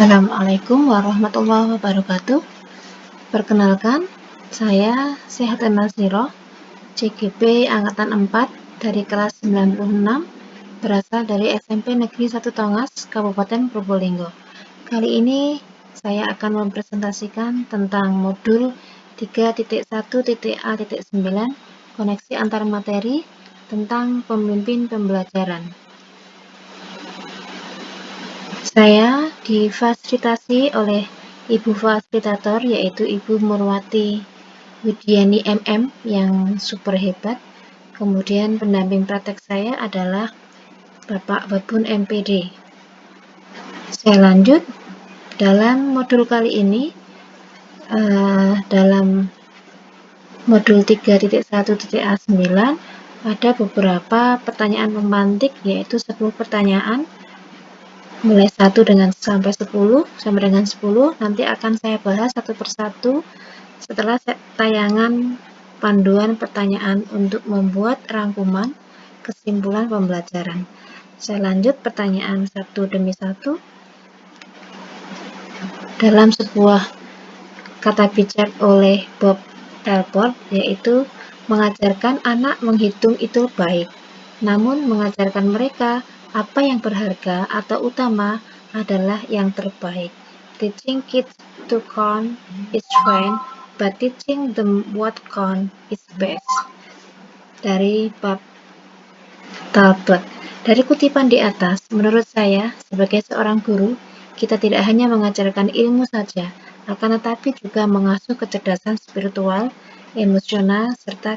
Assalamualaikum warahmatullahi wabarakatuh. Perkenalkan, saya Sehatin Nasiro, CGP Angkatan 4 dari kelas 96, berasal dari SMP Negeri 1 Tongas, Kabupaten Probolinggo. Kali ini saya akan mempresentasikan tentang modul 3.1.A.9 koneksi antar materi tentang pemimpin pembelajaran. Saya difasilitasi oleh Ibu Fasilitator, yaitu Ibu Murwati Widiani MM yang super hebat. Kemudian pendamping praktek saya adalah Bapak Babun MPD. Saya lanjut, dalam modul kali ini, dalam modul 3.1.A9 ada beberapa pertanyaan pemantik, yaitu 10 pertanyaan mulai 1 sampai 10 nanti akan saya bahas satu persatu setelah tayangan panduan pertanyaan untuk membuat rangkuman kesimpulan pembelajaran. Saya lanjut pertanyaan satu demi satu. Dalam sebuah kata bijak oleh Bob Talbot, yaitu mengajarkan anak menghitung itu baik, namun mengajarkan mereka apa yang berharga atau utama adalah yang terbaik. Teaching kids to count is fine, but teaching them what count is best. Dari Bob Talbot. Dari kutipan di atas, menurut saya, sebagai seorang guru, kita tidak hanya mengajarkan ilmu saja, akan tetapi juga mengasuh kecerdasan spiritual, emosional, serta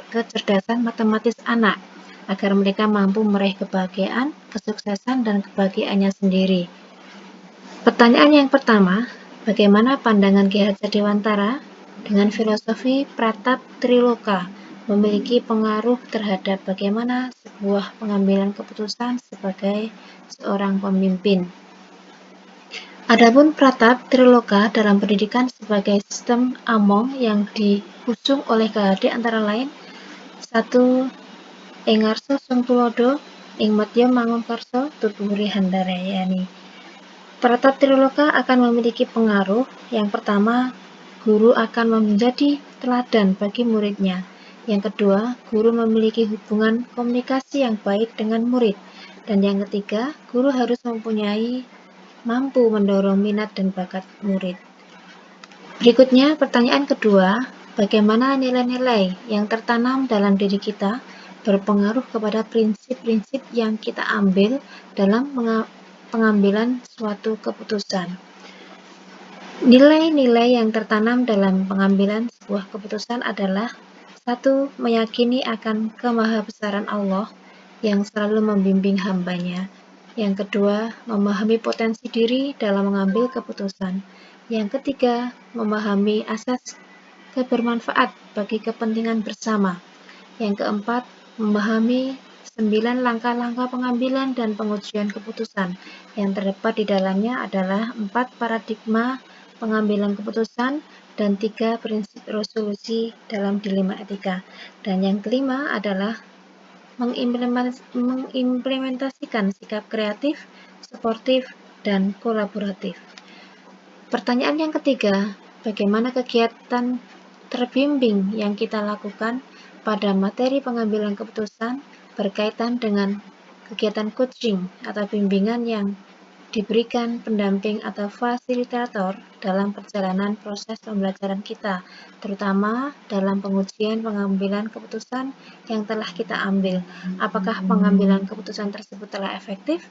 kecerdasan matematis anak, agar mereka mampu meraih kebahagiaan, kesuksesan, dan kebahagiaannya sendiri. Pertanyaan yang pertama, bagaimana pandangan Ki Hajar Dewantara dengan filosofi Pratap Triloka memiliki pengaruh terhadap bagaimana sebuah pengambilan keputusan sebagai seorang pemimpin? Adapun Pratap Triloka dalam pendidikan sebagai sistem among yang diusung oleh KHD antara lain 1. Ing ngarsa sung tulodo, ing madya mangunkarsa tuturi handarayani. Pratap Triloka akan memiliki pengaruh. Yang pertama, guru akan menjadi teladan bagi muridnya. Yang kedua, guru memiliki hubungan komunikasi yang baik dengan murid. Dan yang ketiga, guru harus mampu mendorong minat dan bakat murid. Berikutnya, pertanyaan kedua, bagaimana nilai-nilai yang tertanam dalam diri kita berpengaruh kepada prinsip-prinsip yang kita ambil dalam pengambilan suatu keputusan. Nilai-nilai yang tertanam dalam pengambilan sebuah keputusan adalah 1. Meyakini akan kemahabesaran Allah yang selalu membimbing hambanya. Yang kedua, memahami potensi diri dalam mengambil keputusan. Yang ketiga, memahami asas kebermanfaat bagi kepentingan bersama. Yang keempat, memahami 9 langkah-langkah pengambilan dan pengujian keputusan. Yang terdapat di dalamnya adalah 4 paradigma pengambilan keputusan dan 3 prinsip resolusi dalam dilema etika. Dan yang kelima adalah mengimplementasikan sikap kreatif, sportif, dan kolaboratif. Pertanyaan yang ketiga, bagaimana kegiatan terbimbing yang kita lakukan pada materi pengambilan keputusan berkaitan dengan kegiatan coaching atau bimbingan yang diberikan pendamping atau fasilitator dalam perjalanan proses pembelajaran kita, terutama dalam pengujian pengambilan keputusan yang telah kita ambil. Apakah pengambilan keputusan tersebut telah efektif?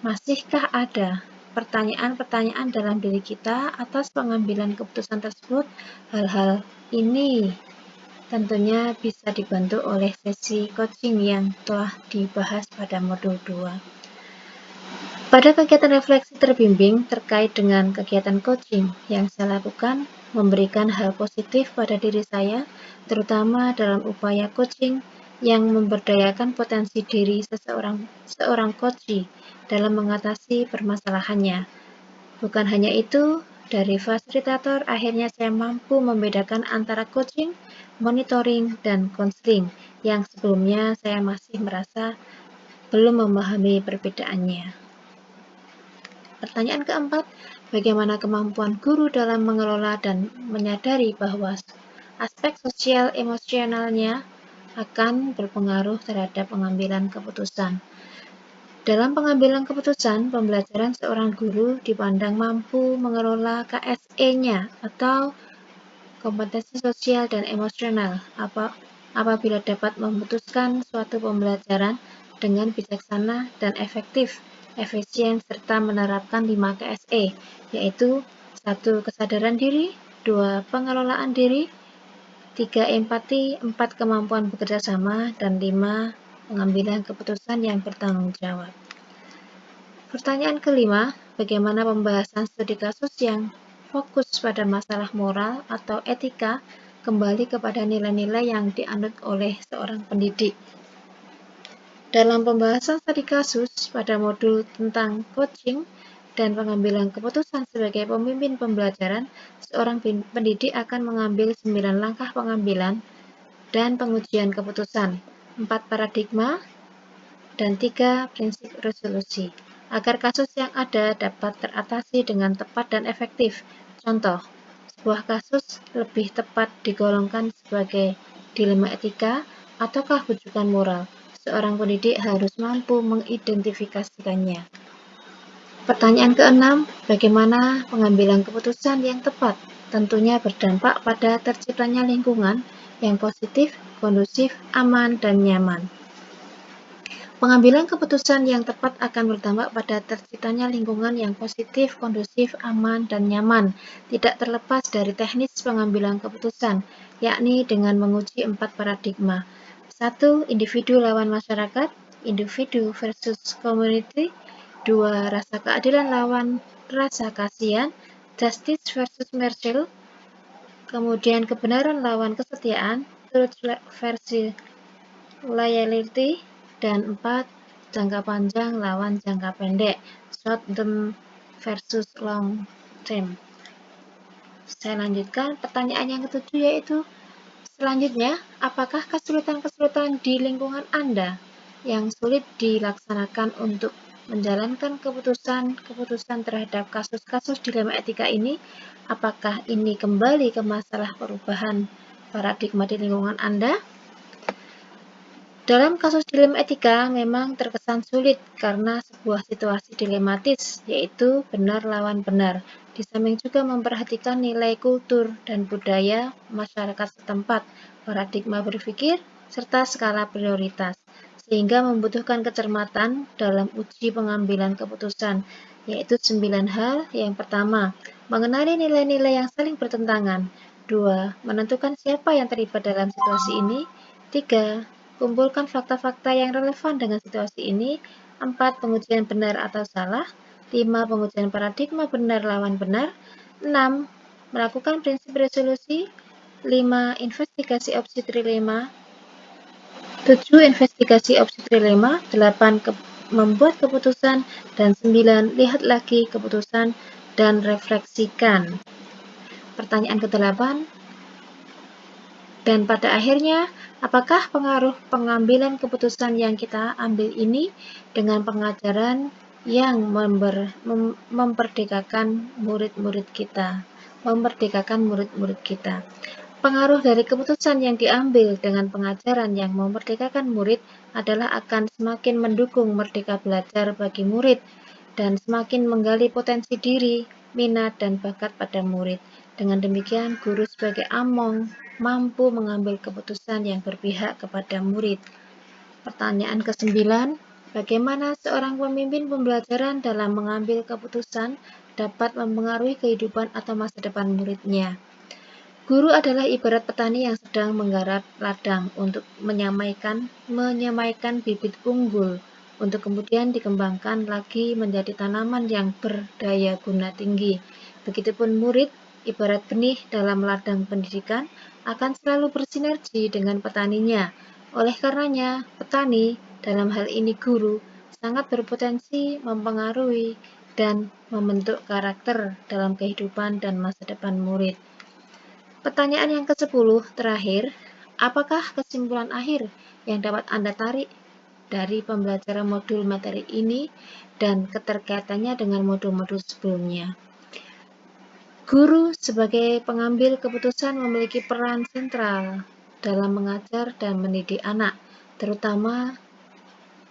Masihkah ada pertanyaan-pertanyaan dalam diri kita atas pengambilan keputusan tersebut? Hal-hal ini tentunya bisa dibantu oleh sesi coaching yang telah dibahas pada modul 2. Pada kegiatan refleksi terbimbing terkait dengan kegiatan coaching yang saya lakukan, memberikan hal positif pada diri saya, terutama dalam upaya coaching yang memberdayakan potensi diri seorang coachee dalam mengatasi permasalahannya. Bukan hanya itu, dari fasilitator akhirnya saya mampu membedakan antara coaching, monitoring, dan konseling yang sebelumnya saya masih merasa belum memahami perbedaannya. Pertanyaan keempat, bagaimana kemampuan guru dalam mengelola dan menyadari bahwa aspek sosial emosionalnya akan berpengaruh terhadap pengambilan keputusan. Dalam pengambilan keputusan, pembelajaran seorang guru dipandang mampu mengelola KSE-nya atau kompetensi sosial dan emosional apabila dapat memutuskan suatu pembelajaran dengan bijaksana dan efektif, efisien, serta menerapkan 5 KSE, yaitu 1. Kesadaran diri, 2. Pengelolaan diri, 3. Empati, 4. Kemampuan bekerja sama, dan 5. Pengambilan keputusan yang bertanggung jawab. Pertanyaan kelima, bagaimana pembahasan studi kasus yang fokus pada masalah moral atau etika kembali kepada nilai-nilai yang dianut oleh seorang pendidik. Dalam pembahasan studi kasus pada modul tentang coaching dan pengambilan keputusan sebagai pemimpin pembelajaran, seorang pendidik akan mengambil 9 langkah pengambilan dan pengujian keputusan, 4 paradigma, dan 3 prinsip resolusi, agar kasus yang ada dapat teratasi dengan tepat dan efektif. Contoh, sebuah kasus lebih tepat digolongkan sebagai dilema etika ataukah rujukan moral. Seorang pendidik harus mampu mengidentifikasikannya. Pertanyaan keenam, bagaimana pengambilan keputusan yang tepat? Tentunya berdampak pada terciptanya lingkungan yang positif, kondusif, aman, dan nyaman. Pengambilan keputusan yang tepat akan berdampak pada terciptanya lingkungan yang positif, kondusif, aman, dan nyaman, tidak terlepas dari teknis pengambilan keputusan, yakni dengan menguji 4 paradigma. 1. Individu lawan masyarakat, individu versus community. 2. Rasa keadilan lawan rasa kasihan, justice versus mercy. Kemudian kebenaran lawan kesetiaan, truth versus loyalty. Dan 4. Jangka panjang lawan jangka pendek, short term versus long term. Saya lanjutkan pertanyaan yang ketujuh, yaitu selanjutnya, apakah kesulitan-kesulitan di lingkungan Anda yang sulit dilaksanakan untuk menjalankan keputusan-keputusan terhadap kasus-kasus dilema etika ini? Apakah ini kembali ke masalah perubahan paradigma di lingkungan Anda? Dalam kasus dilema etika memang terkesan sulit karena sebuah situasi dilematis, yaitu benar lawan benar. Di samping juga memperhatikan nilai kultur dan budaya masyarakat setempat, paradigma berpikir, serta skala prioritas, sehingga membutuhkan kecermatan dalam uji pengambilan keputusan, yaitu 9 hal. Yang pertama, mengenali nilai-nilai yang saling bertentangan. 2. Menentukan siapa yang terlibat dalam situasi ini. 3. Kumpulkan fakta-fakta yang relevan dengan situasi ini. 4. Pengujian benar atau salah. 5. Pengujian paradigma benar lawan benar. 6. Melakukan prinsip resolusi. 5. Investigasi opsi trilema. 7. Investigasi opsi trilema. 8. Membuat keputusan. Dan 9. Lihat lagi keputusan dan refleksikan. Pertanyaan ke-8. Dan pada akhirnya, apakah pengaruh pengambilan keputusan yang kita ambil ini dengan pengajaran yang memperdekakan murid-murid kita? Pengaruh dari keputusan yang diambil dengan pengajaran yang memerdekakan murid adalah akan semakin mendukung merdeka belajar bagi murid dan semakin menggali potensi diri, minat, dan bakat pada murid. Dengan demikian, guru sebagai among mampu mengambil keputusan yang berpihak kepada murid. Pertanyaan ke-9, bagaimana seorang pemimpin pembelajaran dalam mengambil keputusan dapat mempengaruhi kehidupan atau masa depan muridnya? Guru adalah ibarat petani yang sedang menggarap ladang untuk menyamaikan bibit unggul untuk kemudian dikembangkan lagi menjadi tanaman yang berdaya guna tinggi. Begitupun murid, ibarat benih dalam ladang pendidikan, akan selalu bersinergi dengan petaninya. Oleh karenanya, petani, dalam hal ini guru, sangat berpotensi mempengaruhi dan membentuk karakter dalam kehidupan dan masa depan murid. Pertanyaan yang ke-10 terakhir, apakah kesimpulan akhir yang dapat Anda tarik dari pembelajaran modul materi ini dan keterkaitannya dengan modul-modul sebelumnya. Guru sebagai pengambil keputusan memiliki peran sentral dalam mengajar dan mendidik anak, terutama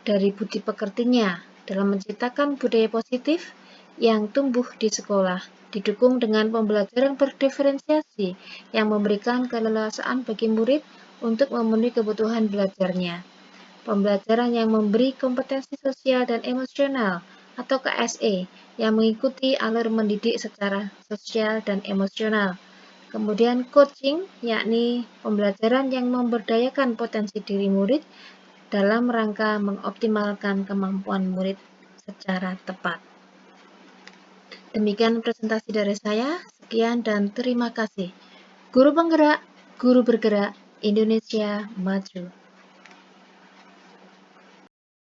dari budi pekertinya dalam menciptakan budaya positif yang tumbuh di sekolah, didukung dengan pembelajaran berdiferensiasi yang memberikan keleluasaan bagi murid untuk memenuhi kebutuhan belajarnya. Pembelajaran yang memberi kompetensi sosial dan emosional atau KSE yang mengikuti alur mendidik secara sosial dan emosional. Kemudian coaching, yakni pembelajaran yang memberdayakan potensi diri murid dalam rangka mengoptimalkan kemampuan murid secara tepat. Demikian presentasi dari saya. Sekian dan terima kasih. Guru penggerak, guru bergerak, Indonesia maju.